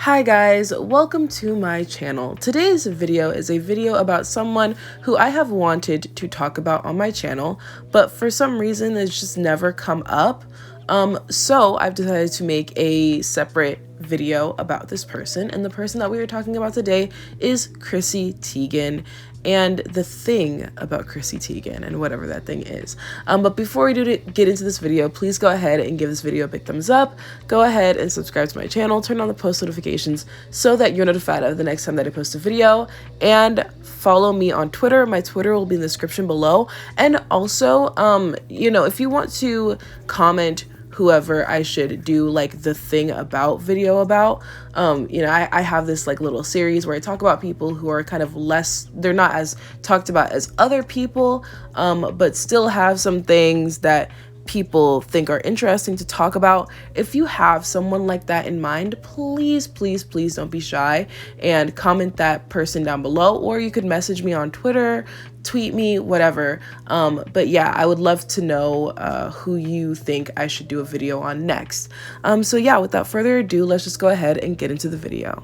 Hi guys, welcome to my channel. Today's video is a video about someone who I have wanted to talk about on my channel, but for some reason it's just never come up. So I've decided to make a separate video about this person, and the person that we are talking about today is Chrissy Teigen and the thing about Chrissy Teigen and whatever that thing is. But before we get into this video, please go ahead and give this video a big thumbs up. Go ahead and subscribe to my channel, turn on the post notifications so that you're notified of the next time that I post a video, and follow me on Twitter. My Twitter will be in the description below. And also, if you want to comment whoever I should do like the thing about video about, I have this like little series where I talk about people who are kind of they're not as talked about as other people, but still have some things that people think are interesting to talk about. If you have someone like that in mind, please don't be shy and comment that person down below, or you could message me on Twitter, tweet me, whatever. But yeah, I would love to know who you think I should do a video on next. So yeah, without further ado, let's just go ahead and get into the video.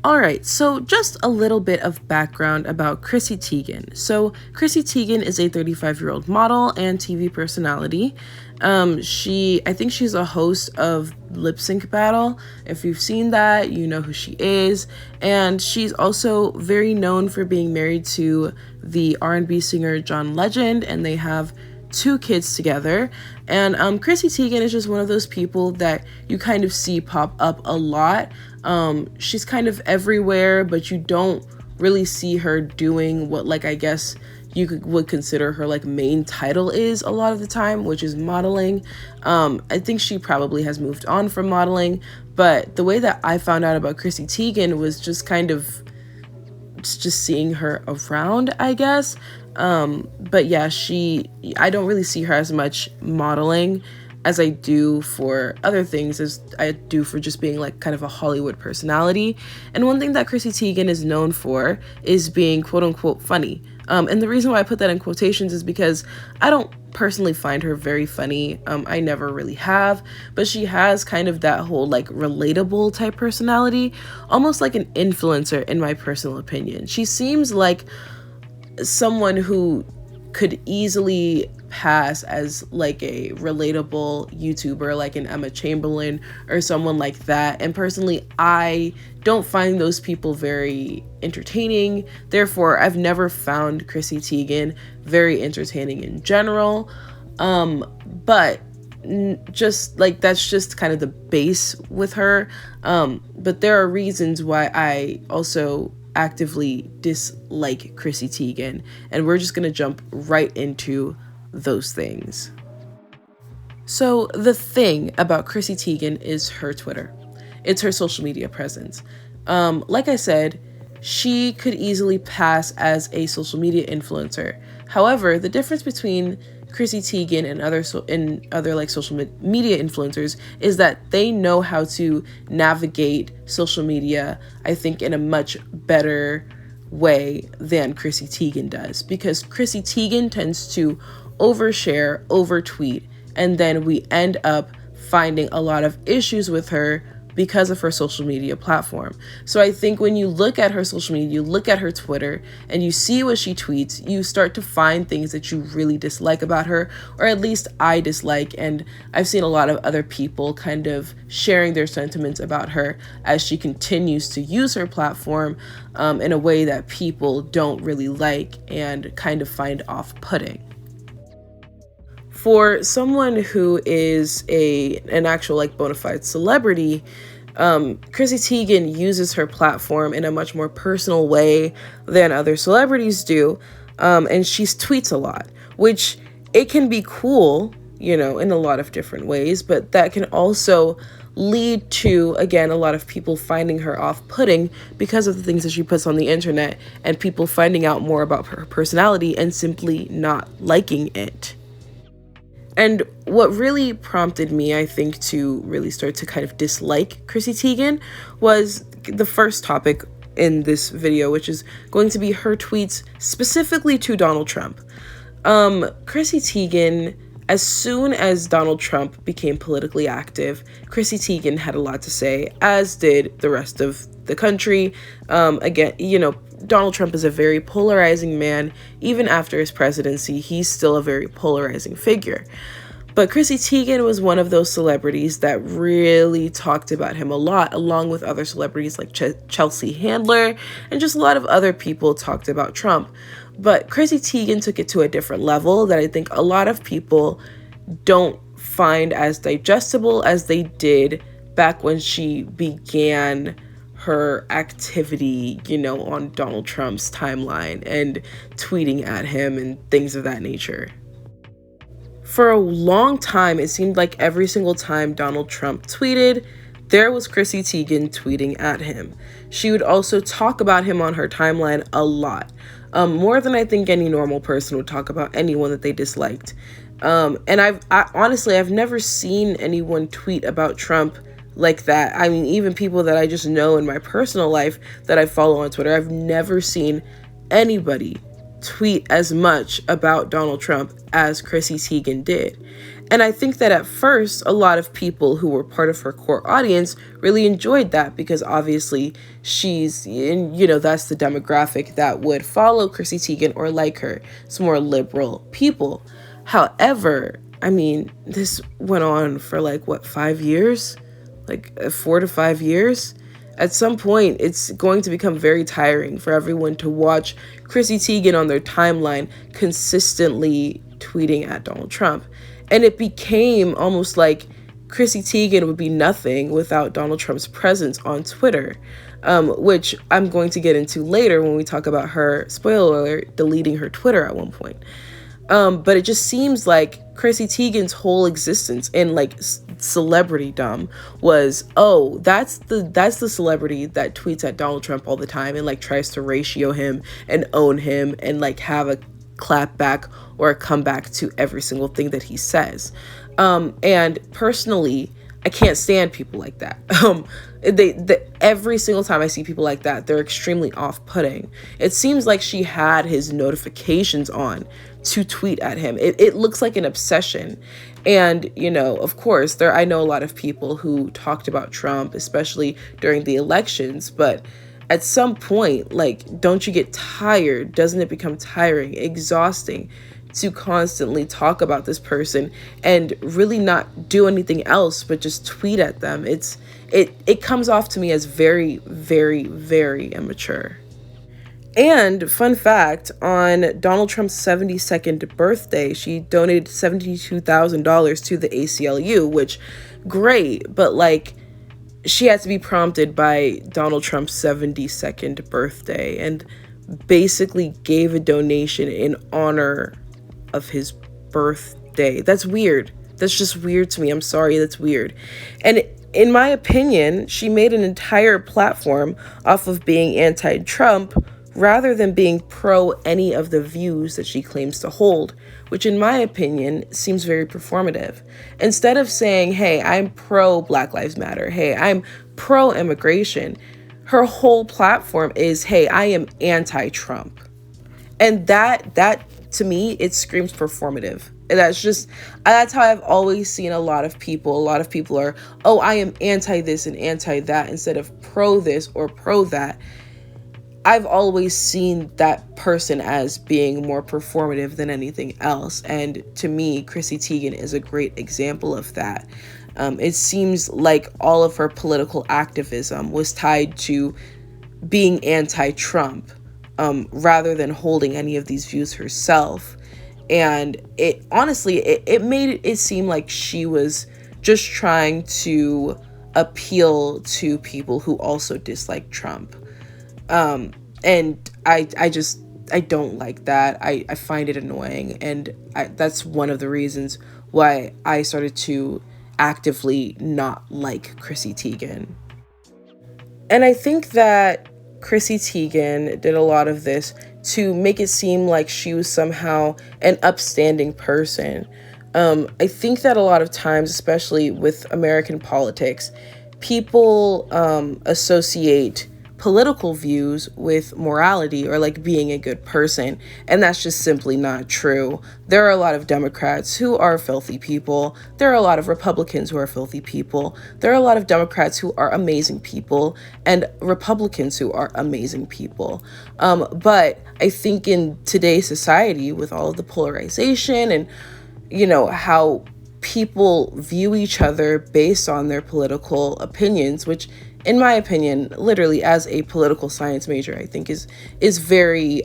Alright, so just a little bit of background about Chrissy Teigen. So Chrissy Teigen is a 35-year-old model and TV personality. I think she's a host of Lip Sync Battle. If you've seen that, you know who she is. And she's also very known for being married to the R&B singer John Legend, and they have 2 kids together. And Chrissy Teigen is just one of those people that you kind of see pop up a lot. She's kind of everywhere, but you don't really see her doing what, like, I guess you would consider her like main title is a lot of the time, which is modeling. I think she probably has moved on from modeling, but the way that I found out about Chrissy Teigen was just kind of just seeing her around, I guess. But yeah, I don't really see her as much modeling as I do for other things, as I do for just being like kind of a Hollywood personality. And one thing that Chrissy Teigen is known for is being quote unquote funny. And the reason why I put that in quotations is because I don't personally find her very funny. I never really have, but she has kind of that whole like relatable type personality, almost like an influencer in my personal opinion. She seems like someone who could easily pass as like a relatable YouTuber, like an Emma Chamberlain or someone like that. And personally, I don't find those people very entertaining. Therefore, I've never found Chrissy Teigen very entertaining in general. But just like that's just kind of the base with her. But there are reasons why I also actively dislike Chrissy Teigen, and we're just gonna jump right into those things. So the thing about Chrissy Teigen is her Twitter. It's her social media presence. Like I said, she could easily pass as a social media influencer. However, the difference between Chrissy Teigen and other like social media influencers is that they know how to navigate social media, I think, in a much better way than Chrissy Teigen does, because Chrissy Teigen tends to overshare, overtweet, and then we end up finding a lot of issues with her because of her social media platform. So I think when you look at her social media, you look at her Twitter, and you see what she tweets, you start to find things that you really dislike about her, or at least I dislike, and I've seen a lot of other people kind of sharing their sentiments about her as she continues to use her platform in a way that people don't really like and kind of find off-putting. For someone who is an actual like bona fide celebrity, Chrissy Teigen uses her platform in a much more personal way than other celebrities do, and she tweets a lot, which it can be cool, in a lot of different ways, but that can also lead to, again, a lot of people finding her off-putting because of the things that she puts on the internet, and people finding out more about her personality and simply not liking it. And what really prompted me, I think, to really start to kind of dislike Chrissy Teigen was the first topic in this video, which is going to be her tweets specifically to Donald Trump. Chrissy Teigen, As soon as Donald Trump became politically active, Chrissy Teigen had a lot to say, as did the rest of the country. Again, Donald Trump is a very polarizing man. Even after his presidency, he's still a very polarizing figure. But Chrissy Teigen was one of those celebrities that really talked about him a lot, along with other celebrities like Chelsea Handler, and just a lot of other people talked about Trump. But Chrissy Teigen took it to a different level that I think a lot of people don't find as digestible as they did back when she began her activity, on Donald Trump's timeline and tweeting at him and things of that nature. For a long time, it seemed like every single time Donald Trump tweeted, there was Chrissy Teigen tweeting at him. She would also talk about him on her timeline a lot, more than I think any normal person would talk about anyone that they disliked. And I've never seen anyone tweet about Trump like that. I mean, even people that I just know in my personal life that I follow on Twitter, I've never seen anybody tweet as much about Donald Trump as Chrissy Teigen did. And I think that at first, a lot of people who were part of her core audience really enjoyed that because obviously that's the demographic that would follow Chrissy Teigen or like her. It's more liberal people. However, I mean, this went on for 5 years? 4 to 5 years? At some point, it's going to become very tiring for everyone to watch Chrissy Teigen on their timeline consistently tweeting at Donald Trump. And it became almost like Chrissy Teigen would be nothing without Donald Trump's presence on Twitter, which I'm going to get into later when we talk about her, spoiler alert, deleting her Twitter at one point. But it just seems like Chrissy Teigen's whole existence in celebritydom was, that's the celebrity that tweets at Donald Trump all the time and tries to ratio him and own him and have a clap back or a comeback to every single thing that he says. And personally, I can't stand people like that. Every single time I see people like that, they're extremely off-putting. It seems like she had his notifications on to tweet at him. It looks like an obsession. And, of course, I know a lot of people who talked about Trump, especially during the elections, but at some point, don't you get tired? Doesn't it become tiring, exhausting to constantly talk about this person and really not do anything else but just tweet at them? It comes off to me as very, very, very immature. And fun fact, on Donald Trump's 72nd birthday, she donated $72,000 to the ACLU, which great, but she had to be prompted by Donald Trump's 72nd birthday and basically gave a donation in honor of his birthday. That's weird. That's just weird to me. I'm sorry, that's weird. And in my opinion, she made an entire platform off of being anti-Trump rather than being pro any of the views that she claims to hold, which in my opinion seems very performative. Instead of saying, hey, I'm pro Black Lives Matter, hey, I'm pro immigration, her whole platform is, hey, I am anti-Trump. And that to me, it screams performative. And that's how I've always seen a lot of people. A lot of people are, I am anti this and anti that instead of pro this or pro that. I've always seen that person as being more performative than anything else. And to me, Chrissy Teigen is a great example of that. It seems like all of her political activism was tied to being anti-Trump, rather than holding any of these views herself. And it made it seem like she was just trying to appeal to people who also dislike Trump. And I don't like that. I find it annoying. And that's one of the reasons why I started to actively not like Chrissy Teigen. And I think that Chrissy Teigen did a lot of this to make it seem like she was somehow an upstanding person. I think that a lot of times, especially with American politics, people associate political views with morality or like being a good person. And that's just simply not true. There are a lot of Democrats who are filthy people. There are a lot of Republicans who are filthy people. There are a lot of Democrats who are amazing people and Republicans who are amazing people. But I think in today's society, with all of the polarization and, how people view each other based on their political opinions, which in my opinion, literally as a political science major, I think is very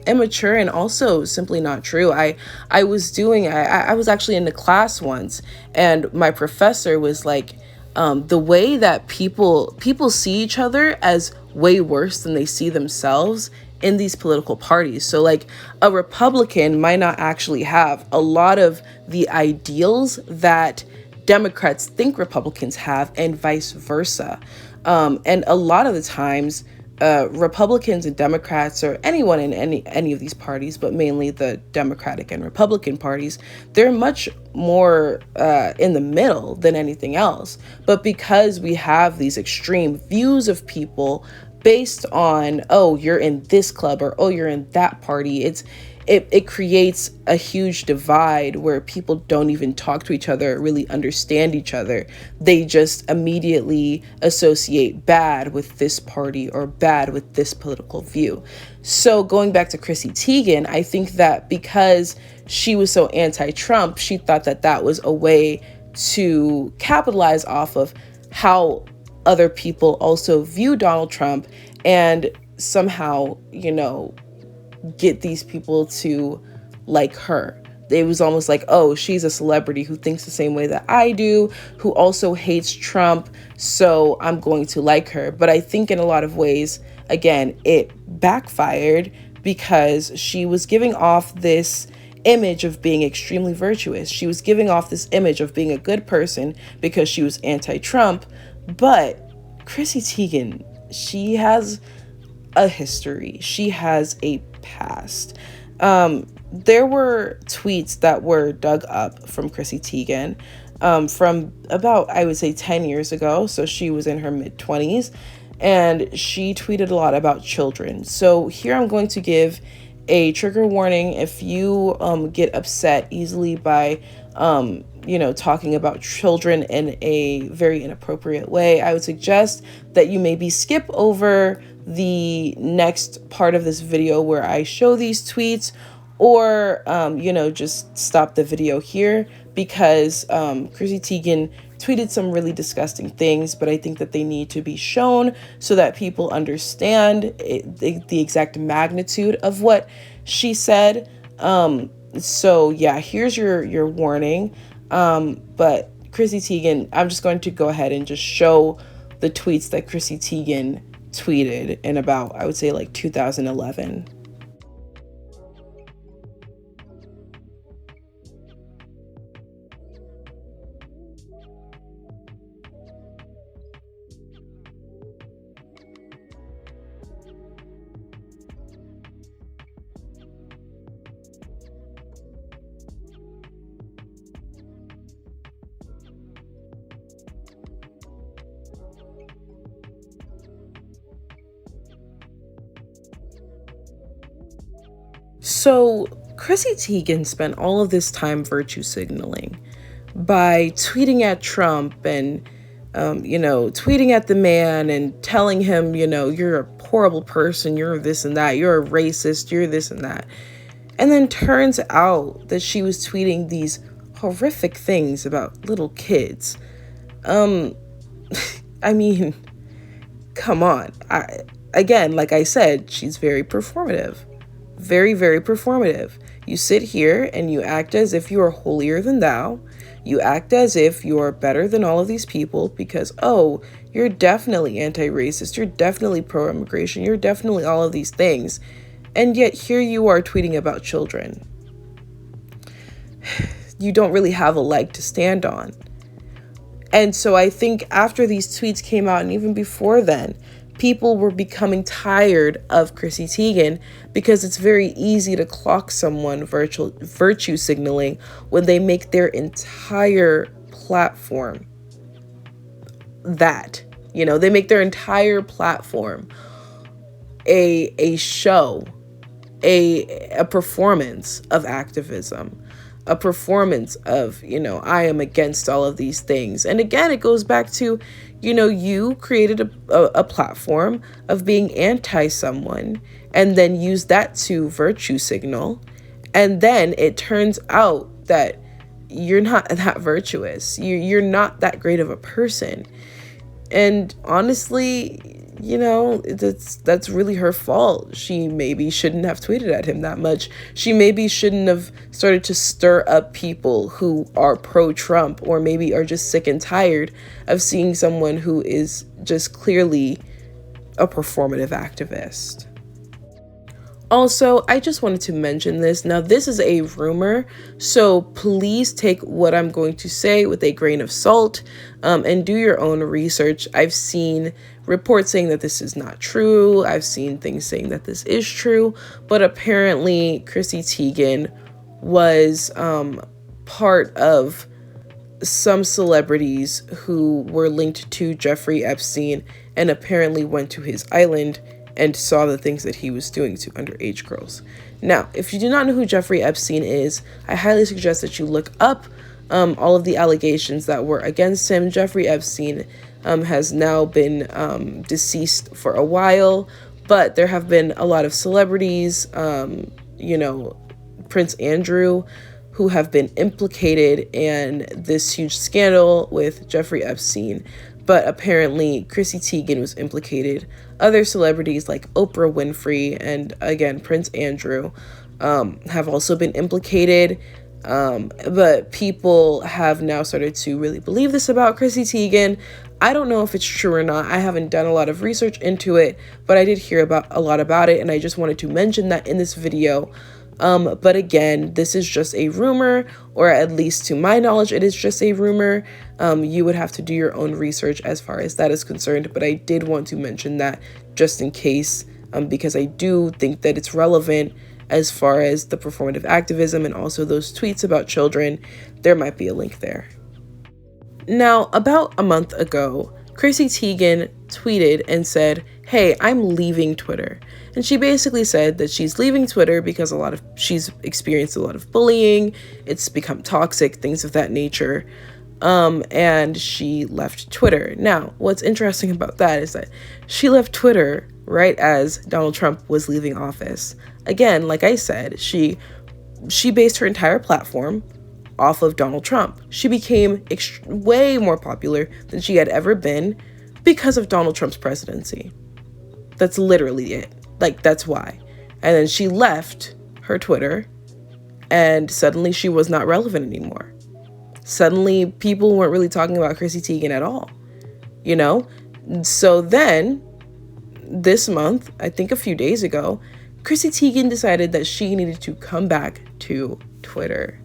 immature and also simply not true. I was actually in a class once, and my professor was like, the way that people see each other as way worse than they see themselves in these political parties. So like a Republican might not actually have a lot of the ideals that Democrats think Republicans have, and vice versa. And a lot of the times, Republicans and Democrats, or anyone in any of these parties, but mainly the Democratic and Republican parties, they're much more in the middle than anything else. But because we have these extreme views of people based on, oh, you're in this club, or oh, you're in that party, it creates a huge divide where people don't even talk to each other, really understand each other. They just immediately associate bad with this party or bad with this political view. So going back to Chrissy Teigen, I think that because she was so anti-Trump, she thought that that was a way to capitalize off of how other people also view Donald Trump and somehow, get these people to like her. It was almost like, oh, she's a celebrity who thinks the same way that I do, who also hates Trump, so I'm going to like her. But I think in a lot of ways, again, it backfired because she was giving off this image of being extremely virtuous. She was giving off this image of being a good person because she was anti-Trump. But Chrissy Teigen, she has a history. She has a past. There were tweets that were dug up from Chrissy Teigen from about, I would say, 10 years ago. So she was in her mid-20s, and she tweeted a lot about children. So here I'm going to give a trigger warning. If you get upset easily by talking about children in a very inappropriate way, I would suggest that you maybe skip over the next part of this video where I show these tweets, or just stop the video here, because Chrissy Teigen tweeted some really disgusting things, but I think that they need to be shown so that people understand the exact magnitude of what she said. So yeah, here's your warning. But Chrissy Teigen, I'm just going to go ahead and just show the tweets that Chrissy Teigen tweeted in about, I would say, like 2011. So Chrissy Teigen spent all of this time virtue signaling by tweeting at Trump and, tweeting at the man and telling him, you're a horrible person, you're this and that, you're a racist, you're this and that. And then turns out that she was tweeting these horrific things about little kids. I mean, come on. Again, like I said, she's very performative. Very, very performative. You sit here and you act as if you are holier than thou. You act as if you are better than all of these people because, oh, you're definitely anti-racist. You're definitely pro-immigration. You're definitely all of these things. And yet here you are tweeting about children. You don't really have a leg to stand on. And so I think after these tweets came out, and even before then, people were becoming tired of Chrissy Teigen because it's very easy to clock someone virtue signaling when they make their entire platform that. You know, they make their entire platform a show, a performance of activism, a performance of, you know, I am against all of these things. And again, it goes back to, you know, you created a platform of being anti someone and then use that to virtue signal. And then it turns out that you're not that virtuous. You're not that great of a person. And honestly, you know, that's really her fault. She maybe shouldn't have tweeted at him that much. She maybe shouldn't have started to stir up people who are pro-Trump, or maybe are just sick and tired of seeing someone who is just clearly a performative activist. Also, I just wanted to mention this. Now, this is a rumor, so please take what I'm going to say with a grain of salt, and do your own research. I've seen reports saying that this is not true. I've seen things saying that this is true, but apparently Chrissy Teigen was part of some celebrities who were linked to Jeffrey Epstein and apparently went to his island and saw the things that he was doing to underage girls. Now, if you do not know who Jeffrey Epstein is, I highly suggest that you look up all of the allegations that were against him. Jeffrey Epstein has now been deceased for a while, but there have been a lot of celebrities, you know, Prince Andrew, who have been implicated in this huge scandal with Jeffrey Epstein. But apparently Chrissy Teigen was implicated. Other celebrities like Oprah Winfrey and, again, Prince Andrew have also been implicated. But people have now started to really believe this about Chrissy Teigen. I don't know if it's true or not. I haven't done a lot of research into it, but I did hear a lot about it, and I just wanted to mention that in this video. But again, this is just a rumor, or at least to my knowledge, it is just a rumor. You would have to do your own research as far as that is concerned, but I did want to mention that just in case, because I do think that it's relevant as far as the performative activism and also those tweets about children. There might be a link there. Now, about a month ago, Chrissy Teigen tweeted and said, "Hey, I'm leaving Twitter." And she basically said that she's leaving Twitter because she's experienced a lot of bullying. It's become toxic, things of that nature. And she left Twitter. Now, what's interesting about that is that she left Twitter right as Donald Trump was leaving office. Again, like I said, she based her entire platform off of Donald Trump. She became way more popular than she had ever been because of Donald Trump's presidency. That's literally it. Like, that's why. And then she left her Twitter, and suddenly she was not relevant anymore. Suddenly people weren't really talking about Chrissy Teigen at all, you know? So then this month, I think a few days ago, Chrissy Teigen decided that she needed to come back to Twitter.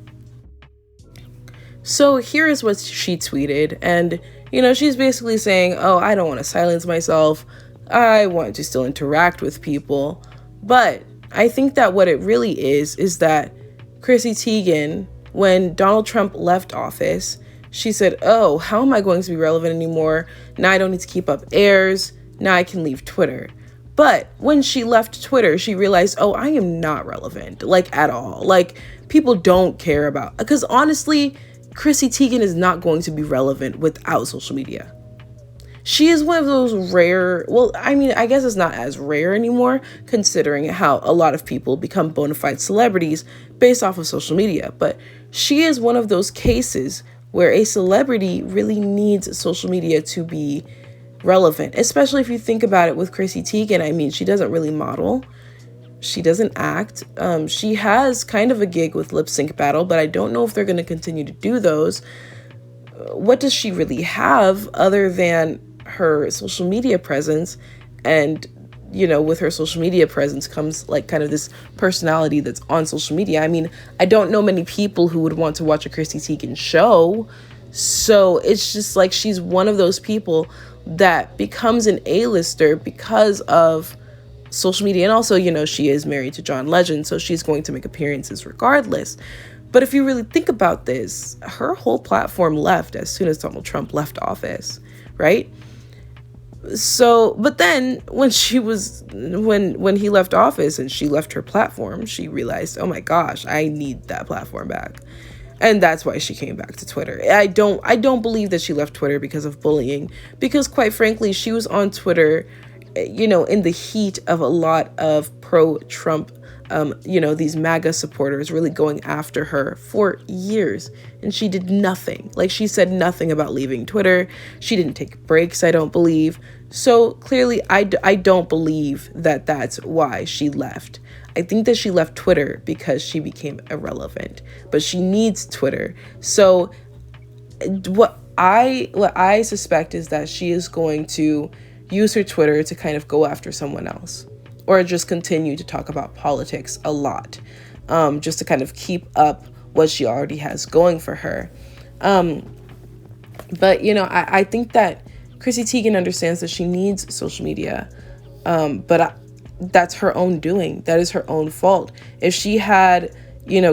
So here is what she tweeted, and, you know, she's basically saying, oh, I don't want to silence myself. I want to still interact with people. But I think that what it really is that Chrissy Teigen, when Donald Trump left office, she said, oh, how am I going to be relevant anymore? Now I don't need to keep up airs. Now I can leave Twitter. But when she left Twitter, she realized, oh, I am not relevant, like, at all. Like, people don't care about, because honestly, Chrissy Teigen is not going to be relevant without social media. She is one of those rare, well, I mean, I guess it's not as rare anymore, considering how a lot of people become bona fide celebrities based off of social media. But she is one of those cases where a celebrity really needs social media to be relevant, especially if you think about it with Chrissy Teigen. I mean, she doesn't really model. She doesn't act. She has kind of a gig with Lip Sync Battle, but I don't know if they're going to continue to do those. What does she really have other than her social media presence? And, you know, with her social media presence comes like kind of this personality that's on social media. I mean, I don't know many people who would want to watch a Chrissy Teigen show. So it's just like she's one of those people that becomes an A-lister because of social media. And also, you know, she is married to John Legend, so she's going to make appearances regardless. But if you really think about this, her whole platform left as soon as Donald Trump left office, right? So, but then when he left office and she left her platform, she realized, oh my gosh, I need that platform back. And that's why she came back to Twitter. I don't believe that she left Twitter because of bullying, because quite frankly, she was on Twitter, in the heat of a lot of pro-Trump, these MAGA supporters really going after her for years. And she did nothing. Like, she said nothing about leaving Twitter. She didn't take breaks, I don't believe. So clearly, I don't believe that that's why she left. I think that she left Twitter because she became irrelevant, but she needs Twitter. So what I suspect is that she is going to use her Twitter to kind of go after someone else, or just continue to talk about politics a lot, just to kind of keep up what she already has going for her. But I think that Chrissy Teigen understands that she needs social media, but that's her own doing. That is her own fault. If she had,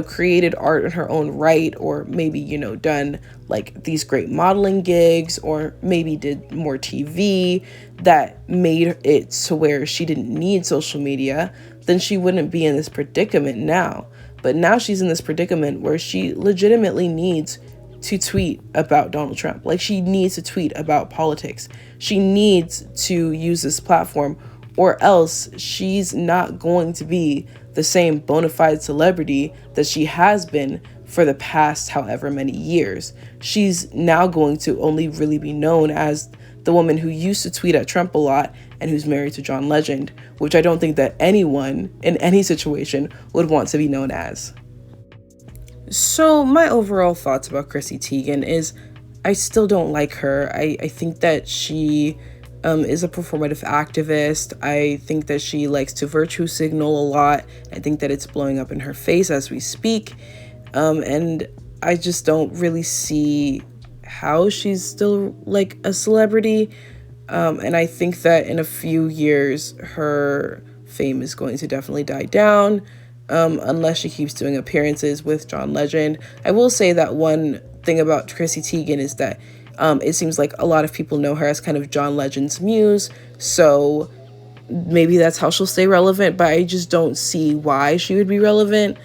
created art in her own right, or maybe, done like these great modeling gigs, or maybe did more TV that made it to where she didn't need social media, then she wouldn't be in this predicament now. But now she's in this predicament where she legitimately needs to tweet about Donald Trump. Like, she needs to tweet about politics. She needs to use this platform, or else she's not going to be the same bona fide celebrity that she has been for the past however many years. She's now going to only really be known as the woman who used to tweet at Trump a lot and who's married to John Legend, which I don't think that anyone in any situation would want to be known as. So my overall thoughts about Chrissy Teigen is I still don't like her. I think that she is a performative activist. I think that she likes to virtue signal a lot. I think that it's blowing up in her face as we speak. And I just don't really see how she's still like a celebrity. And I think that in a few years, her fame is going to definitely die down, unless she keeps doing appearances with John Legend. I will say that one thing about Chrissy Teigen is that it seems like a lot of people know her as kind of John Legend's muse, so maybe that's how she'll stay relevant, but I just don't see why she would be relevant.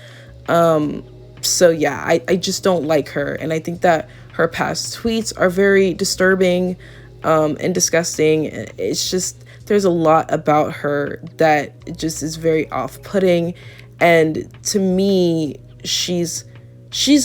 So yeah, I just don't like her, and I think that her past tweets are very disturbing and disgusting. It's just, there's a lot about her that just is very off-putting, and to me, she's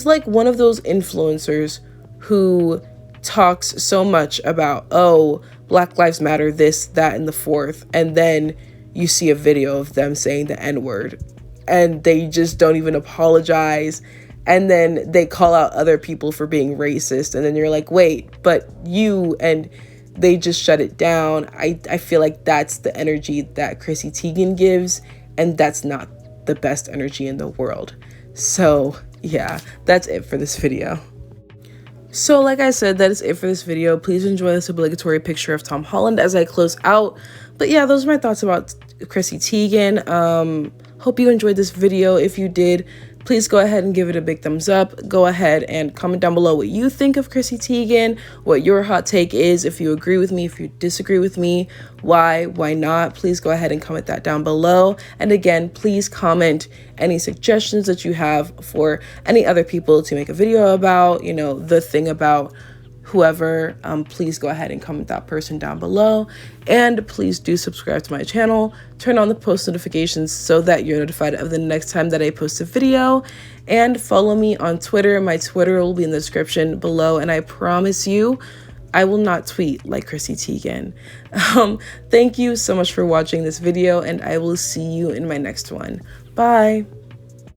like one of those influencers who talks so much about, oh, Black Lives Matter, this, that, and the fourth, and then you see a video of them saying the N-word, and they just don't even apologize, and then they call out other people for being racist, and then you're like, wait, but you, and they just shut it down. I feel like that's the energy that Chrissy Teigen gives, and that's not the best energy in the world. So yeah, that's it for this video. So like I said, that is it for this video. Please enjoy this obligatory picture of Tom Holland as I close out. But yeah, those are my thoughts about Chrissy Teigen. Hope you enjoyed this video. If you did, please go ahead and give it a big thumbs up. Go ahead and comment down below what you think of Chrissy Teigen, what your hot take is, if you agree with me, if you disagree with me, why not. Please go ahead and comment that down below. And again, please comment any suggestions that you have for any other people to make a video about, the thing about whoever. Please go ahead and comment that person down below, and please do subscribe to my channel, turn on the post notifications so that you're notified of the next time that I post a video, and follow me on Twitter. My Twitter will be in the description below, and I promise you I will not tweet like Chrissy Teigen. Thank you so much for watching this video, and I will see you in my next one. Bye.